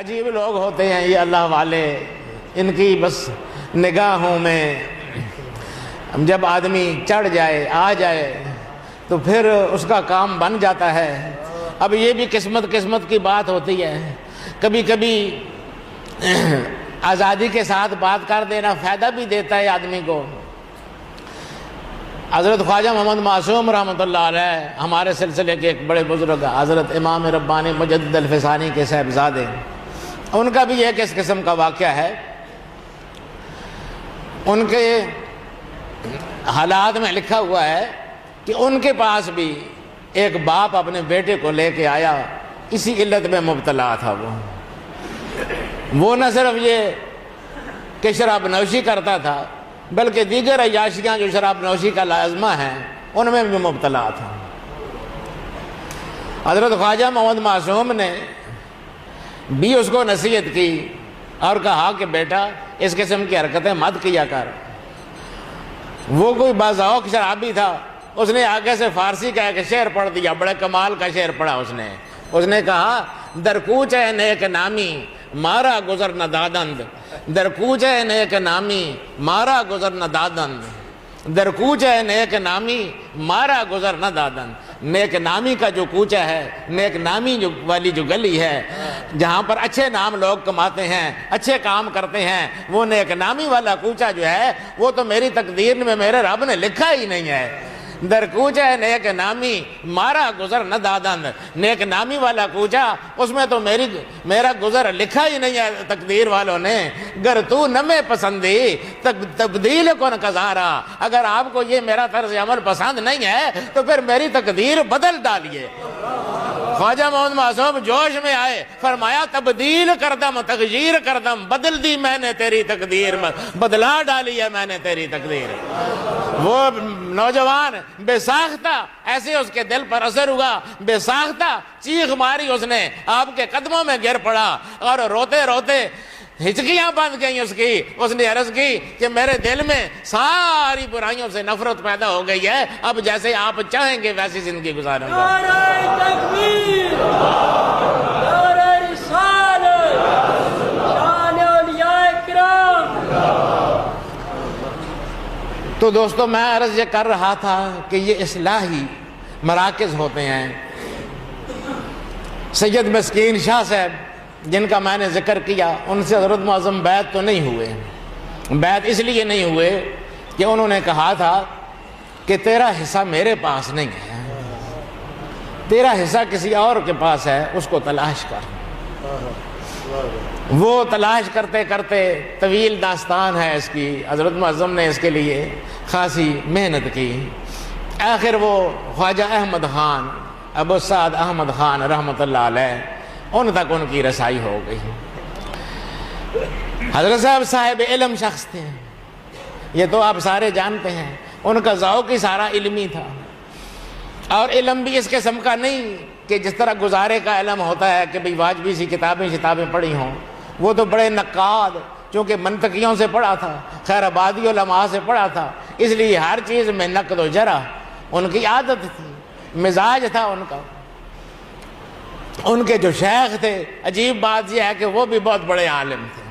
عجیب لوگ ہوتے ہیں یہ اللہ والے، ان کی بس نگاہوں میں جب آدمی چڑھ جائے آ جائے تو پھر اس کا کام بن جاتا ہے۔ اب یہ بھی قسمت کی بات ہوتی ہے، کبھی کبھی آزادی کے ساتھ بات کر دینا فائدہ بھی دیتا ہے آدمی کو۔ حضرت خواجہ محمد معصوم رحمۃ اللہ علیہ ہمارے سلسلے کے ایک بڑے بزرگ حضرت امام ربانی مجدد الفسانی کے صاحبزادے، ان کا بھی ایک اس قسم کا واقعہ ہے۔ ان کے حالات میں لکھا ہوا ہے کہ ان کے پاس بھی ایک باپ اپنے بیٹے کو لے کے آیا، اسی علت میں مبتلا تھا۔ وہ نہ صرف یہ کہ شراب نوشی کرتا تھا بلکہ دیگر عیاشیاں جو شراب نوشی کا لازمہ ہیں ان میں بھی مبتلا تھا۔ حضرت خواجہ محمد معصوم نے بھی اس کو نصیحت کی اور کہا کہ بیٹا اس قسم کی حرکتیں مت کیا کر۔ وہ کوئی باذوق شرابی تھا، اس نے آگے سے فارسی کا ایک شعر پڑھ دیا، بڑے کمال کا شعر پڑھا اس نے کہا درکوچ ہے نیک نامی مارا گزر نہ دادند، درکوچ ہے نیک نامی مارا گزر نہ دادند، درکوچ ہے نیک نامی مارا گزر نہ دادند۔ نیک نامی کا جو کوچہ ہے، نیک نامی والی جو گلی ہے جہاں پر اچھے نام لوگ کماتے ہیں، اچھے کام کرتے ہیں، وہ نیک نامی والا کوچہ جو ہے وہ تو میری تقدیر میں میرے رب نے لکھا ہی نہیں ہے۔ درکوچہ ہے نیک نامی مارا گزر نہ دادند، نیک نامی والا کوچہ اس میں تو میرا گزر لکھا ہی نہیں ہے تقدیر والوں نے۔ گر تو نمے پسندی تبدیل کن کزارا، اگر آپ کو یہ میرا طرز عمل پسند نہیں ہے تو پھر میری تقدیر بدل ڈالیے۔ خواجہ محمد معصوم جوش میں آئے، فرمایا تبدیل کردم تغییر کردم، بدل دی میں نے تیری تقدیر، بدلا ڈالی ہے میں نے تیری تقدیر۔ وہ نوجوان بے ساختہ ایسے اس کے دل پر اثر ہوا، بے ساختہ چیخ ماری، اس نے آپ کے قدموں میں گر پڑا اور روتے روتے ہچکیاں بند گئیں اس نے عرض کی کہ میرے دل میں ساری برائیوں سے نفرت پیدا ہو گئی ہے، اب جیسے آپ چاہیں گے ویسی زندگی گزاروں گا۔ نعرہ تکبیر، نعرہ رسالت، شان اولیاء کرام۔ تو دوستو میں عرض یہ کر رہا تھا کہ یہ اصلاحی مراکز ہوتے ہیں۔ سید مسکین شاہ صاحب جن کا میں نے ذکر کیا، ان سے حضرت معظم بیعت تو نہیں ہوئے۔ بیعت اس لیے نہیں ہوئے کہ انہوں نے کہا تھا کہ تیرا حصہ میرے پاس نہیں ہے، تیرا حصہ کسی اور کے پاس ہے، اس کو تلاش کر۔ وہ تلاش کرتے کرتے طویل داستان ہے اس کی، حضرت معظم نے اس کے لیے خاصی محنت کی۔ آخر وہ خواجہ احمد خان، ابو سعد احمد خان رحمۃ اللہ علیہ، ان تک ان کی رسائی ہو گئی۔ حضرت صاحب علم شخص تھے، یہ تو آپ سارے جانتے ہیں، ان کا ذوق ہی سارا علمی تھا، اور علم بھی اس قسم کا نہیں کہ جس طرح گزارے کا علم ہوتا ہے کہ بھئی واجبی سی کتابیں پڑھی ہوں۔ وہ تو بڑے نقاد، چونکہ منطقیوں سے پڑھا تھا، خیر آبادی علماء سے پڑھا تھا، اس لیے ہر چیز میں نقد و جرح ان کی عادت تھی، مزاج تھا ان کا۔ ان کے جو شیخ تھے، عجیب بات یہ ہے کہ وہ بھی بہت بڑے عالم تھے۔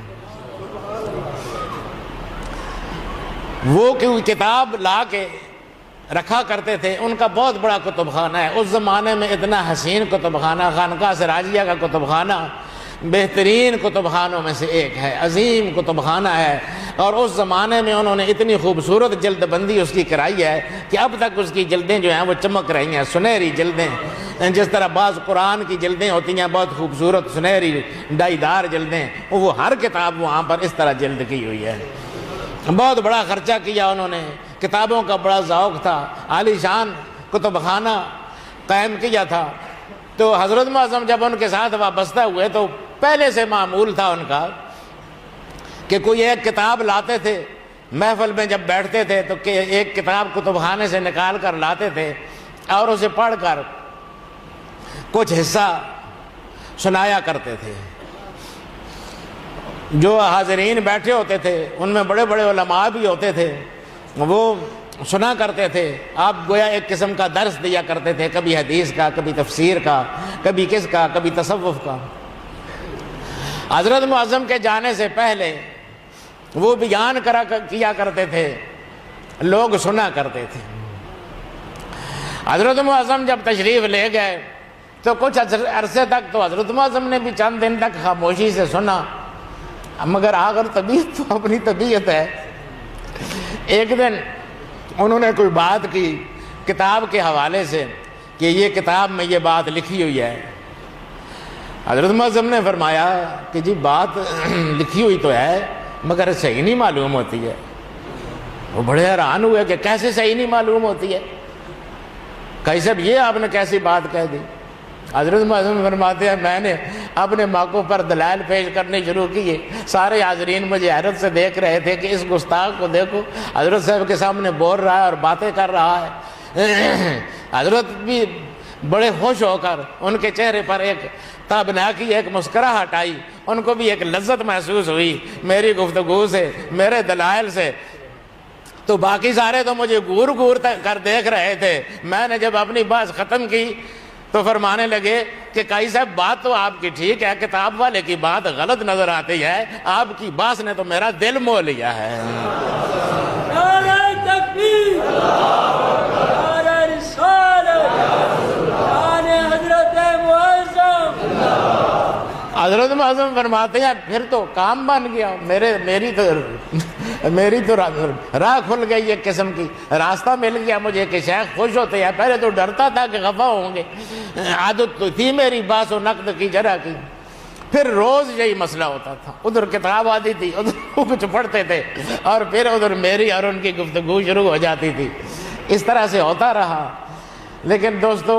وہ کوئی کتاب لا کے رکھا کرتے تھے، ان کا بہت بڑا کتب خانہ ہے۔ اس زمانے میں اتنا حسین کتب خانہ، خانقاہ سراجیہ کا کتب خانہ بہترین کتب خانوں میں سے ایک ہے، عظیم کتب خانہ ہے، اور اس زمانے میں انہوں نے اتنی خوبصورت جلد بندی اس کی کرائی ہے کہ اب تک اس کی جلدیں جو ہیں وہ چمک رہی ہیں، سنہری جلدیں۔ جس طرح بعض قرآن کی جلدیں ہوتی ہیں بہت خوبصورت سنہری ڈائی دار جلدیں، وہ ہر کتاب وہاں پر اس طرح جلد کی ہوئی ہے۔ بہت بڑا خرچہ کیا انہوں نے، کتابوں کا بڑا ذوق تھا، عالی شان کتب خانہ قائم کیا تھا۔ تو حضرت معظم جب ان کے ساتھ وابستہ ہوئے تو پہلے سے معمول تھا ان کا کہ کوئی ایک کتاب لاتے تھے، محفل میں جب بیٹھتے تھے تو ایک کتاب کتب خانے سے نکال کر لاتے تھے اور اسے پڑھ کر کچھ حصہ سنایا کرتے تھے۔ جو حاضرین بیٹھے ہوتے تھے ان میں بڑے بڑے علماء بھی ہوتے تھے، وہ سنا کرتے تھے۔ آپ گویا ایک قسم کا درس دیا کرتے تھے، کبھی حدیث کا، کبھی تفسیر کا، کبھی کس کا، کبھی تصوف کا۔ حضرت معظم کے جانے سے پہلے وہ بیان کیا کرتے تھے، لوگ سنا کرتے تھے۔ حضرت معظم جب تشریف لے گئے تو کچھ عرصے تک تو حضرت معظم نے بھی چند دن تک خاموشی سے سنا، مگر آخر طبیعت تو اپنی طبیعت ہے۔ ایک دن انہوں نے کوئی بات کی کتاب کے حوالے سے کہ یہ کتاب میں یہ بات لکھی ہوئی ہے۔ حضرت معظم نے فرمایا کہ جی بات لکھی ہوئی تو ہے مگر صحیح نہیں معلوم ہوتی ہے۔ وہ بڑے حیران ہوئے کہ کیسے صحیح نہیں معلوم ہوتی ہے، کہ صاحب یہ آپ نے کیسی بات کہہ دی؟ حضرت معظم فرماتے ہیں میں نے اپنے موقع پر دلائل پیش کرنے شروع کیے، سارے حاضرین مجھے حیرت سے دیکھ رہے تھے کہ اس گستاخ کو دیکھو، حضرت صاحب کے سامنے بول رہا ہے اور باتیں کر رہا ہے۔ حضرت بھی بڑے خوش ہو کر ان کے چہرے پر ایک تابناکی ایک مسکراہٹ آئی، ان کو بھی ایک لذت محسوس ہوئی میری گفتگو سے، میرے دلائل سے۔ تو باقی سارے تو مجھے گور گور کر دیکھ رہے تھے۔ میں نے جب اپنی بات ختم کی تو فرمانے لگے کہ قاضی صاحب بات تو آپ کی ٹھیک ہے، کتاب والے کی بات غلط نظر آتی ہے، آپ کی بات نے تو میرا دل مو لیا ہے۔ نعرہ تکبیر، نعرہ رسالت، شان حضرت معظم۔ حضرت معظم فرماتے ہیں پھر تو کام بن گیا، میری تو راہ کھل گئی، ایک قسم کی راستہ مل گیا مجھے کہ شیخ خوش ہوتے ہیں۔ پہلے تو ڈرتا تھا کہ خفا ہوں گے، عادت تو تھی میری باس و نقد کی جرا کی۔ پھر روز یہی مسئلہ ہوتا تھا، ادھر کتاب آتی تھی، ادھر کچھ پڑھتے تھے اور پھر ادھر میری اور ان کی گفتگو شروع ہو جاتی تھی۔ اس طرح سے ہوتا رہا۔ لیکن دوستو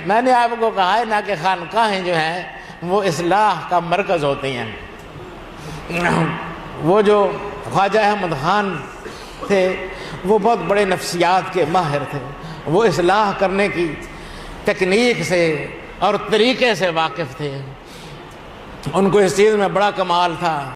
میں نے آپ کو کہا ہے نا کہ خانقاہیں جو ہیں وہ اصلاح کا مرکز ہوتی ہیں۔ وہ جو خواجہ احمد خان تھے وہ بہت بڑے نفسیات کے ماہر تھے، وہ اصلاح کرنے کی تکنیک سے اور طریقے سے واقف تھے، ان کو اس چیز میں بڑا کمال تھا۔